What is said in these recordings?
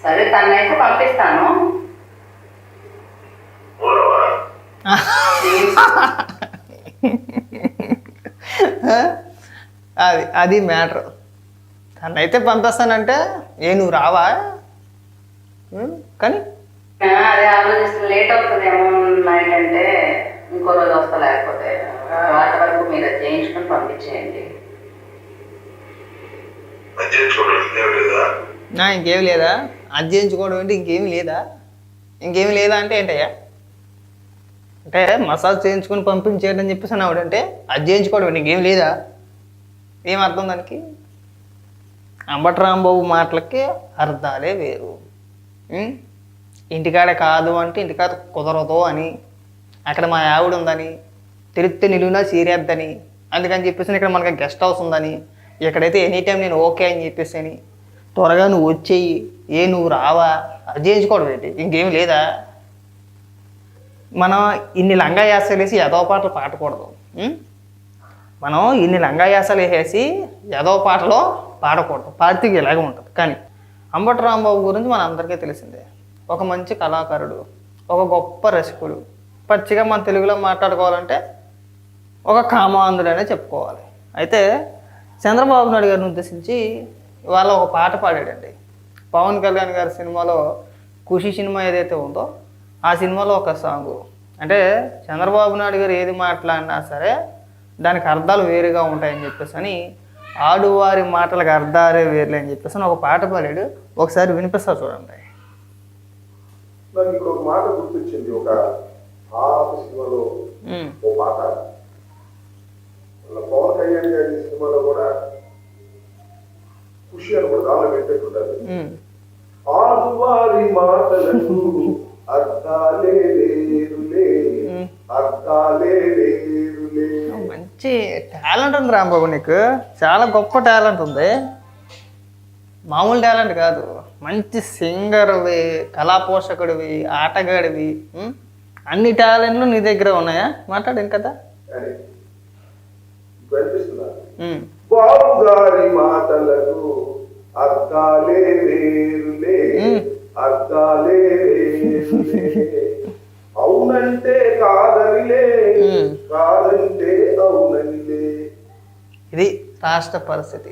సరే తనైతే పంపిస్తాను. అది మ్యాటర్. తనైతే పంపిస్తానంటే నువ్వు రావా? కానీ అదే ఆలోచిస్తున్నా, లేట్ అవుతుందేమో నైట్ అంటే ఇంకో రోజు వస్తా, లేకపోతే వాటి వరకు మీరు అది చేయించుకొని పంపించేయండి. ఇంకేమి లేదా? అది చేయించుకోవడం అంటే ఇంకేమి లేదా? ఇంకేమి లేదా అంటే ఏంటయ్యా? అంటే మసాజ్ చేయించుకొని పంపించేయడని చెప్పేసి అన్నాడు. అంటే అది చేయించుకోవడం ఇంకేం లేదా? ఏం అర్థం దానికి? అంబటి రాంబాబు మాటలకి అర్థాలే వేరు. ఇంటికాడ కాదు అంటే ఇంటికాడ కుదరదు అని, అక్కడ మా ఆవిడ ఉందని, తిరిగితే నిలువునా సీరియద్దని, అందుకని చెప్పేసి ఇక్కడ మనకి గెస్ట్ హౌస్ ఉందని, ఇక్కడైతే ఎనీ టైం నేను ఓకే అని చెప్పేసి అని, త్వరగా నువ్వు వచ్చేయి, నువ్వు రావా, అది చేయించుకోవడం ఏంటి? ఇంకేం లేదా? మనం ఇన్ని లంగా యాసలు వేసి ఎదవ పాటలు పాడకూడదు. మనం ఇన్ని లంగా యాసలు వేసేసి ఎదవ పాటలో పాడకూడదు. పాడితే ఇలాగే ఉంటుంది. కానీ అంబటి రాంబాబు గురించి మన అందరికీ తెలిసిందే. ఒక మంచి కళాకారుడు, ఒక గొప్ప రసికుడు. పచ్చిగా మన తెలుగులో మాట్లాడుకోవాలంటే ఒక కామాంధుడనే చెప్పుకోవాలి. అయితే చంద్రబాబు నాయుడు గారిని ఉద్దేశించి ఇవాళ ఒక పాట పాడాడండి. పవన్ కళ్యాణ్ గారి సినిమాలో ఖుషి సినిమా ఏదైతే ఉందో ఆ సినిమాలో ఒక సాంగు. అంటే చంద్రబాబు నాయుడు గారు ఏది మాట్లాడినా సరే దానికి అర్థాలు వేరుగా ఉంటాయని చెప్పేసి అని, ఆడువారి మాటలకు అర్థాలే వేరులే అని చెప్పేసి ఒక పాట పాడాడు. ఒకసారి వినిపిస్తా చూడండి. నాకు ఇంకొక మాట గుర్తొచ్చింది. ఒక పాత సినిమాలో ఓ పాట, పవన్ కళ్యాణ్ గారి సినిమాలో కూడా ఖుషి అని కూడా దానిలో పెట్టేట్టుంటారు. ఆడువారి మాటలకు అర్థాలే లేరులే, అర్థాలే లేరులే. మంచి టాలెంట్ ఉంది రాంబాబు, నీకు చాలా గొప్ప టాలెంట్ ఉంది. మామూలు టాలెంట్ కాదు, మంచి సింగర్వి, కళా పోషకుడివి, ఆటగాడివి, అన్ని టాలెంట్లు నీ దగ్గర ఉన్నాయా? మాట్లాడు కదా. బాబు గారి మాటలకు అర్థాలే వేరులే, అర్థాలే అవునంటే కాదనిలే, కాదంటే అవుననిలే. ఇది రాష్ట్ర పరిస్థితి.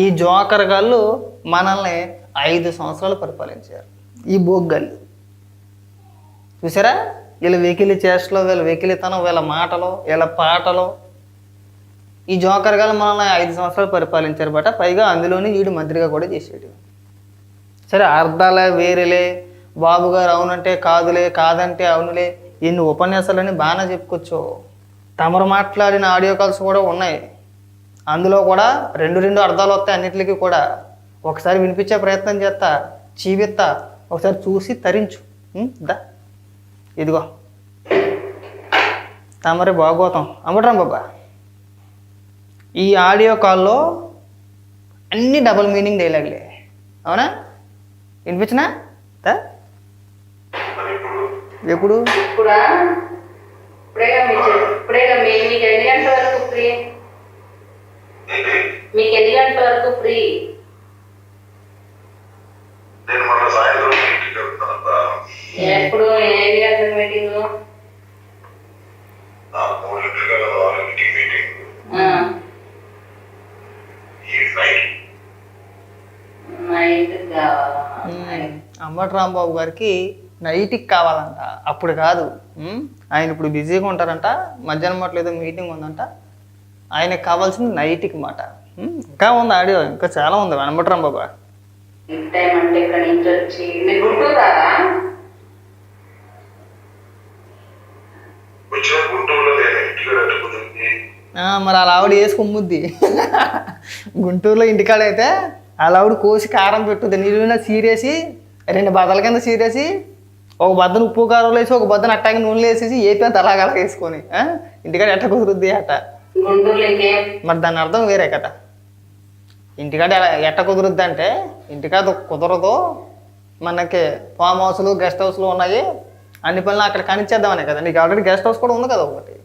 ఈ జోకర్ గాళ్ళు మనల్ని 5 సంవత్సరాలు పరిపాలించారు. ఈ బోగ్గళ్ళు చూసారా? వీళ్ళ వెకిలి చేష్టలో, వీళ్ళ వెకిలితనం, వీళ్ళ మాటలో, వీళ్ళ పాటలో. ఈ జోకర్ గాళ్ళు మనల్ని 5 సంవత్సరాలు పరిపాలించారు బట. పైగా అందులోని వీడు మంత్రిగా కూడా చేసేటి. సరే, అర్థాలే వేరేలే, బాబు గారు అవునంటే కాదులే, కాదంటే అవునులే, ఇన్ని ఉపన్యాసాలని బాగానే చెప్పుకోవచ్చు. తమరు మాట్లాడిన ఆడియో కాల్స్ కూడా ఉన్నాయి. అందులో కూడా 2 అర్థాలు వస్తాయి అన్నిటికీ కూడా. ఒకసారి వినిపించే ప్రయత్నం చేస్తా, చీవిత్తా, ఒకసారి చూసి తరించు. దా ఇదిగో తమరి భాగవతం అంబటి రాంబాబు. ఈ ఆడియో కాల్లో అన్ని డబుల్ మీనింగ్ డైలాగులే. అవునా? వినిపించినా? ఎప్పుడు మీకు ఎన్ని గంటల వరకు ఫ్రీ? మీకు ఎన్ని గంటల వరకు ఫ్రీ? ఎప్పుడు ఎన్ని గంటల మీటింగ్? అంబటి రాంబాబు గారికి నైట్కి కావాలంట. అప్పుడు కాదు, ఆయన ఇప్పుడు బిజీగా ఉంటారంట. మధ్యాహ్నం మాటలు ఏదో మీటింగ్ ఉందంట. ఆయనకు కావాల్సింది నైట్కి మాట. ఇంకా ఉంది ఆడియో, ఇంకా చాలా ఉంది అంబటి రాంబాబు. మరి అలా ఆవిడ వేసుకొమ్ముద్ది. గుంటూరులో ఇంటికాడైతే అలా ఆవిడ కోసి కారం పెట్టుద్ది. నీళ్ళున సీరేసి 2 బద్దల కింద సీరేసి, ఒక బద్దను ఉప్పు కారంలో వేసి, ఒక బద్దను అట్టాకి నూనెలో వేసేసి ఏపీ అలాగ వేసుకొని ఇంటికాడ ఎట్ట కుదురుద్ది అట్ట. మరి దాని అర్థం వేరే కదా. ఇంటికాడ ఎట్ట కుదురుద్ది అంటే, ఇంటికాడ కుదరదు, మనకి ఫామ్ హౌస్లు, గెస్ట్ హౌస్లు ఉన్నాయి, అన్ని పనులు అక్కడ కనిచేద్దామనే కదా. నీకు ఆల్రెడీ గెస్ట్ హౌస్ కూడా ఉంది కదా ఒకటి.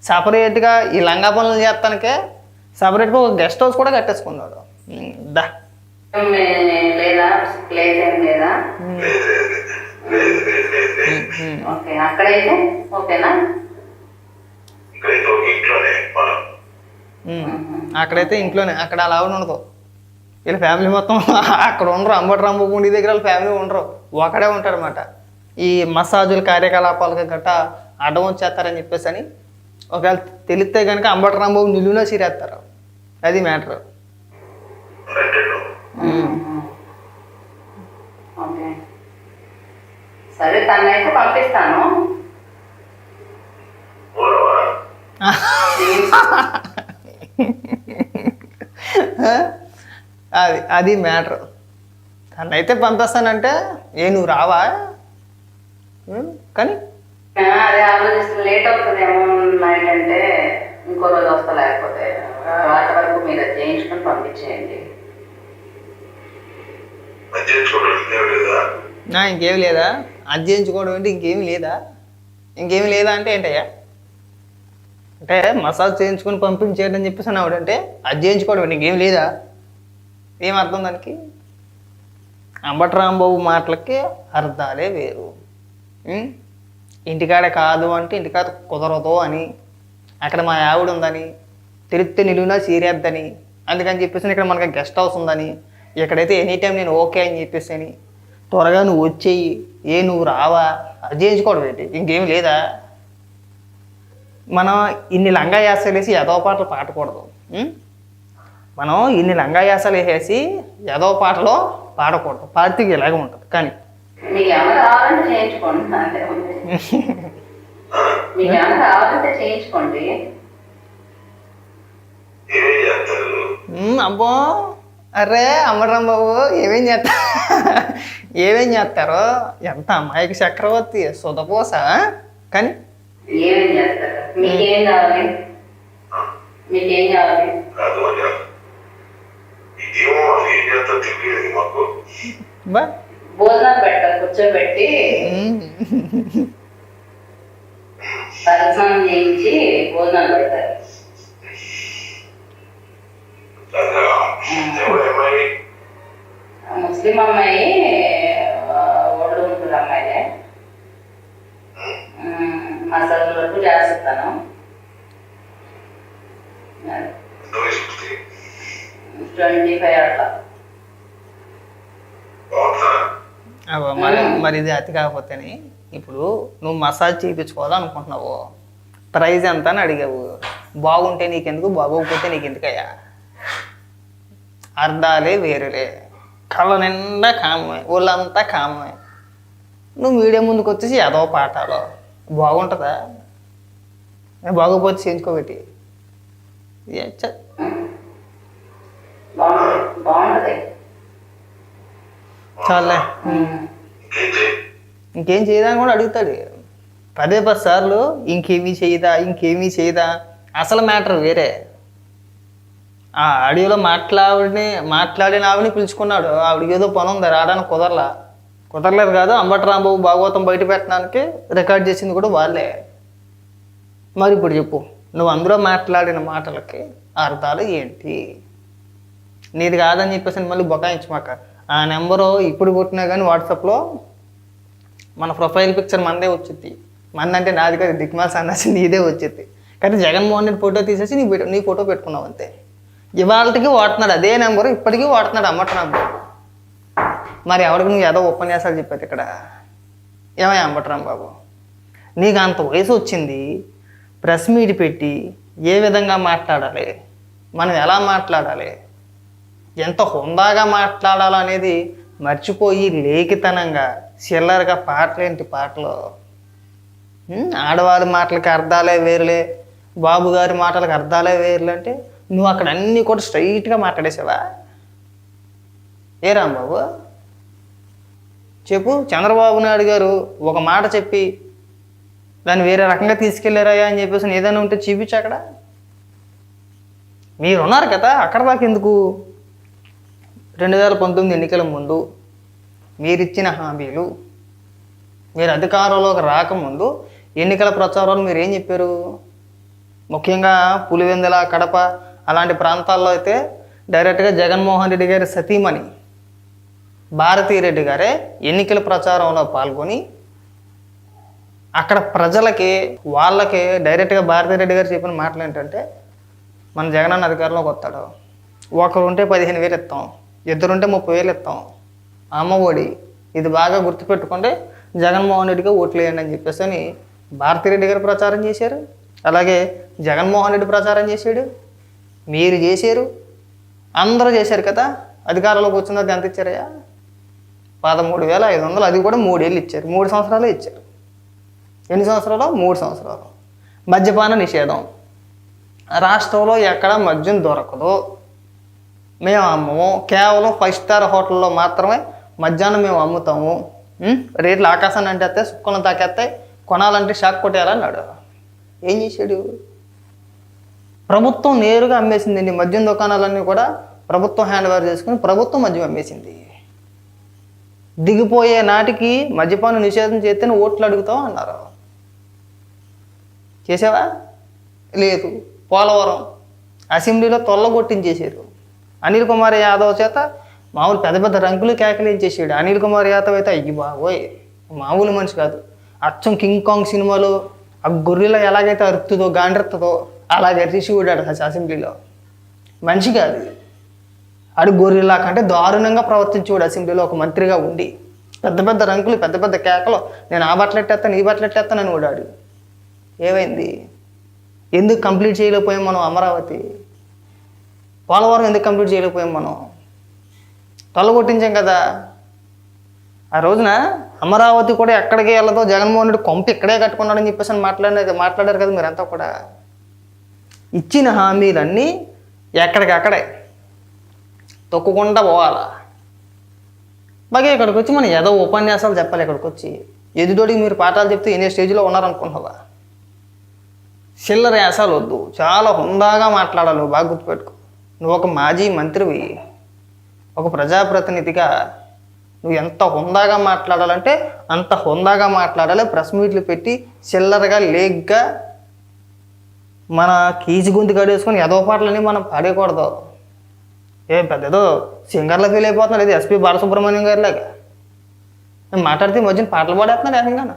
సపరేట్గా ఈ లంగా పనులు చేస్తానికే సపరేట్గా ఒక గెస్ట్ హౌస్ కూడా కట్టేసుకున్నాడు. దా లేదా ప్లేస్ ఏం లేదా? ఓకే, అక్కడైతే ఓకేనా? ఇక్కడైతే ఒక ఇంట్లోనే మనం అక్కడైతే ఇంట్లోనే, అక్కడ అలా ఉండదు. వీళ్ళ ఫ్యామిలీ మొత్తం అక్కడ ఉండరు. అంబటి రాంబాబు ఉండి దగ్గర వాళ్ళ ఫ్యామిలీ ఉండరు, ఒకడే ఉంటారన్నమాట. ఈ మసాజుల కార్యకలాపాలకి గట్టా అడ్డం వచ్చేస్తారని చెప్పేసి అని ఒకవేళ తెలిస్తే కనుక అంబటి రాంబాబు నిలువులో సిరేస్తారు. అది మ్యాటర్. ఓకే, సరే, తనైతే పంపిస్తాను. అది మ్యాటర్. తనైతే పంపిస్తానంటే నువ్వు రావా? కానీ అదే ఆలోచిస్తున్నా, లేట్ అవుతుందేమో నైట్ అంటే ఇంకో రోజు వస్తా, లేకపోతే వాటి వరకు మీరు అది చేయించుకొని పంపించేయండి. ఇంకేమి లేదా? అది చేయించుకోవడం అంటే ఇంకేమి లేదా? ఇంకేమి లేదా అంటే ఏంటయ్యా? అంటే మసాజ్ చేయించుకొని పంపించేయడం చెప్పేసి అని ఆవిడంటే అది చేయించుకోవడం అంటే ఇంకేం లేదా? ఏం అర్థం దానికి? అంబటి రాంబాబు మాటలకి అర్థాలే వేరు. ఇంటికాడ కాదు అంటే ఇంటికాడ కుదరదు అని, అక్కడ మా ఆవిడ ఉందని, తెలిస్తే నిలువునా సీరియద్దని, అందుకని చెప్పేసి ఇక్కడ మనకి గెస్ట్ హౌస్ ఉందని, ఇక్కడైతే ఎనీ టైం నేను ఓకే అని చెప్పేసి అని, త్వరగా నువ్వు వచ్చేయి, నువ్వు రావా, అది చేయించుకోవడం ఏంటి? ఇంకేం లేదా? మనం ఇన్ని లంగాయాసాలు వేసి ఎదవ పాటలు పాడకూడదు. మనం ఇన్ని లంగాయాసాలు వేసేసి ఎదవ పాటలో పాడకూడదు. పాడితే ఇలాగే ఉంటుంది. కానీ మీకు ఏమైనా కావాలంటే చేయించుకోండి, అంతే. మీకు ఏమైనా కావాలంటే చేయించుకోండి. అబ్బో, అరే అమ్మరాం బాబు ఏమేం చేస్తారో, ఎంత అమ్మాయికి చక్రవర్తి సుధపోస. కానీ ఏమేం చేస్తారు? మీకేం కావాలి? మీకేం కావాలి? బా భోజనాలు పెడతారు, కూర్చోబెట్టి తలస్నానం చేయించి భోజనాలు పెడతారు. ముస్లిం అమ్మాయి, ఒళ్ళు ఉంటుంది అమ్మాయిలే. మసాలా వరకు చేస్తాను. 25 అట్లా. మరి ఇది అతి కాకపోతేనే ఇప్పుడు నువ్వు మసాజ్ చేయించుకోవాలనుకుంటున్నావు, ప్రైజ్ ఎంత అని అడిగావు. బాగుంటే నీకెందుకు, బాగోకపోతే నీకెందుకయ్యా? అర్థాలే వేరులే. కళ్ళ నిండా కామే, ఒళ్ళంతా కామే. నువ్వు మీడియా ముందుకు వచ్చేసి ఏదో పాఠాలు బాగుంటుందా? బాగోపోతే చేయించుకోబెట్టి బాగుంటది. చాలే, ఇంకేం చేయదా కూడా అడుగుతాడు 10 సార్లు. ఇంకేమీ చేయదా? అసలు మ్యాటర్ వేరే. ఆ ఆడియోలో మాట్లాడిన ఆవిడని పిలుచుకున్నాడు. ఆవిడకి ఏదో పని ఉంది, రావడానికి కుదరలేదు కాదు. అంబటి రాంబాబు భాగవతం బయట పెట్టడానికి రికార్డ్ చేసింది కూడా వాళ్ళే. మరి ఇప్పుడు చెప్పు, నువ్వు అందులో మాట్లాడిన మాటలకి అర్థాలు ఏంటి? నీది కాదని చెప్పేసి మళ్ళీ బొకాయించమాక. ఆ నెంబరు ఇప్పుడు కొట్టినా కానీ వాట్సాప్లో మన ప్రొఫైల్ పిక్చర్ మనదే వచ్చింది. అంటే నాది కాదు, దిక్మాల సన్నాసి నీదే వచ్చింది. కానీ జగన్మోహన్ రెడ్డి ఫోటో తీసేసి నీ ఫోటో పెట్టుకున్నావు అంతే. ఇవాళకి వాడుతున్నాడు అదే నెంబరు, ఇప్పటికీ వాడుతున్నాడు అంబటి రాంబాబు. మరి ఎవరికి నువ్వు ఏదో ఉపన్యాసాలు చెప్పేది ఇక్కడ? ఏమయ్యా అంబటి రాంబాబు, నీకు అంత వయసు వచ్చింది, ప్రెస్ మీట్ పెట్టి ఏ విధంగా మాట్లాడాలి, మనం ఎలా మాట్లాడాలి, ఎంత హుందాగా మాట్లాడాలనేది మర్చిపోయి లేఖితనంగా చిల్లరగా పాటలేంటి పాటలు. ఆడవారి మాటలకి అర్థాలే వేరులే, బాబు గారి మాటలకు అర్థాలే వేరులే అంటే నువ్వు అక్కడ అన్నీ కూడా స్ట్రైట్గా మాట్లాడేసావా? ఏ రాంబాబు చెప్పు. చంద్రబాబు నాయుడు గారు ఒక మాట చెప్పి దాన్ని వేరే రకంగా తీసుకెళ్ళారయ్యా అని చెప్పేసి ఏదైనా ఉంటే చూపించు. అక్కడ మీరున్నారు కదా, అక్కడ దాకా ఎందుకు? 2019 ఎన్నికల ముందు మీరిచ్చిన హామీలు, మీరు అధికారంలోకి రాకముందు ఎన్నికల ప్రచారాలు మీరు ఏం చెప్పారు? ముఖ్యంగా పులివెందుల, కడప అలాంటి ప్రాంతాల్లో అయితే డైరెక్ట్గా జగన్మోహన్ రెడ్డి గారి సతీమణి భారతీరెడ్డి గారే ఎన్నికల ప్రచారంలో పాల్గొని అక్కడ ప్రజలకి వాళ్ళకి డైరెక్ట్గా భారతీరెడ్డి గారు చెప్పిన మాటలు ఏంటంటే, మన జగనన్న అధికారంలోకి వస్తాడు, ఒకరుంటే 15,000 ఇస్తాం, ఇద్దరుంటే 30,000 ఇస్తాం, అమ్మ ఒడి ఇది బాగా గుర్తుపెట్టుకుంటే జగన్మోహన్ రెడ్డిగా ఓట్లు వేయండి అని చెప్పేసి అని భారతీరెడ్డి గారు ప్రచారం చేశారు. అలాగే జగన్మోహన్ రెడ్డి ప్రచారం చేశాడు, మీరు చేశారు, అందరూ చేశారు కదా. అధికారంలోకి వచ్చినది ఎంత ఇచ్చారయ్యా? 13,500. అది కూడా 3 ఏళ్ళు ఇచ్చారు, 3 సంవత్సరాలే ఇచ్చారు. ఎన్ని సంవత్సరాలు? 3 సంవత్సరాలు. మద్యపాన నిషేధం, రాష్ట్రంలో ఎక్కడ మద్యం దొరకదు, మేము అమ్మము, కేవలం 5 స్టార్ హోటల్లో మాత్రమే మధ్యాహ్నం మేము అమ్ముతాము, రేట్లు ఆకాశాన్ని అంటేస్తే సుక్కలను తాకేస్తాయి, కొనాలంటే షాక్ కొట్టేయాలన్నాడు. ఏం చేశాడు? ప్రభుత్వం నేరుగా అమ్మేసిందండి. మద్యం దుకాణాలన్నీ కూడా ప్రభుత్వం హ్యాండ్ ఓవర్ చేసుకుని ప్రభుత్వం మద్యం అమ్మేసింది. దిగిపోయే నాటికి మద్యపాన నిషేధం చేస్తేనే ఓట్లు అడుగుతావు అన్నారు. చేసావా? లేదు. పోలవరం అసెంబ్లీలో తొల్లగొట్టించేసారు. అనిల్ కుమార్ యాదవ్ చేత మామూలు పెద్ద పెద్ద రంకులు కేకలించేసాడు. అనిల్ కుమార్ యాదవ్ అయితే అయ్యి బాబోయ్ మామూలు మనిషి కాదు. అచ్చం కింగ్ కాంగ్ సినిమాలో ఆ గొర్రెలో ఎలాగైతే అరుతుందో గాండ్రెత్తుందో అలాగే రిషివుడాడు అసెంబ్లీలో. మనిషి కాదు ఆడు, గొర్రెలా కంటే దారుణంగా ప్రవర్తించేవాడు అసెంబ్లీలో ఒక మంత్రిగా ఉండి. పెద్ద పెద్ద రంకులు, పెద్ద పెద్ద కేకలు, నేను ఆ బట్టలెట్టేస్తాను ఈ బట్టలెట్టేస్తాను అని ఓడాడు. ఏమైంది? ఎందుకు కంప్లీట్ చేయలేకపోయాం మనం? అమరావతి పోలవరం ఎందుకు కంప్లీట్ చేయలేకపోయాం మనం? తొలగొట్టించాం కదా. ఆ రోజున అమరావతి కూడా ఎక్కడికి వెళ్ళదో, జగన్మోహన్ రెడ్డి కొంప ఇక్కడే కట్టుకున్నాడని చెప్పేసి అని మాట్లాడారు కదా మీరంతా కూడా. ఇచ్చిన హామీలన్నీ ఎక్కడికక్కడే తొక్కకుండా పోవాలా. బాగా ఇక్కడికి వచ్చి మనం ఏదో ఉపన్యాసాలు చెప్పాలి. ఇక్కడికి వచ్చి ఎదుటోడికి మీరు పాఠాలు చెప్తే ఎన్ని స్టేజ్లో ఉన్నారనుకుంటున్నావా? చిల్లర యాసాలు వద్దు, చాలా హుందాగా మాట్లాడాలి. నువ్వు బాగా గుర్తుపెట్టుకో. నువ్వు ఒక మాజీ మంత్రివి, ఒక ప్రజాప్రతినిధిగా నువ్వు ఎంత హుందాగా మాట్లాడాలంటే అంత హుందాగా మాట్లాడాలి. ప్రెస్ మీట్లు పెట్టి చిల్లరగా లేగ్గా మన కీచి గొంతు కడేసుకొని ఏదో పాటలని మనం పాడేయకూడదు. పెద్ద ఏదో సింగర్లో ఫీల్ అయిపోతున్నాడు, ఇది ఎస్పి బాలసుబ్రహ్మణ్యం గారిలాగా. నేను మాట్లాడితే మధ్యన పాటలు పాడేస్తున్నాడు ఏకంగా.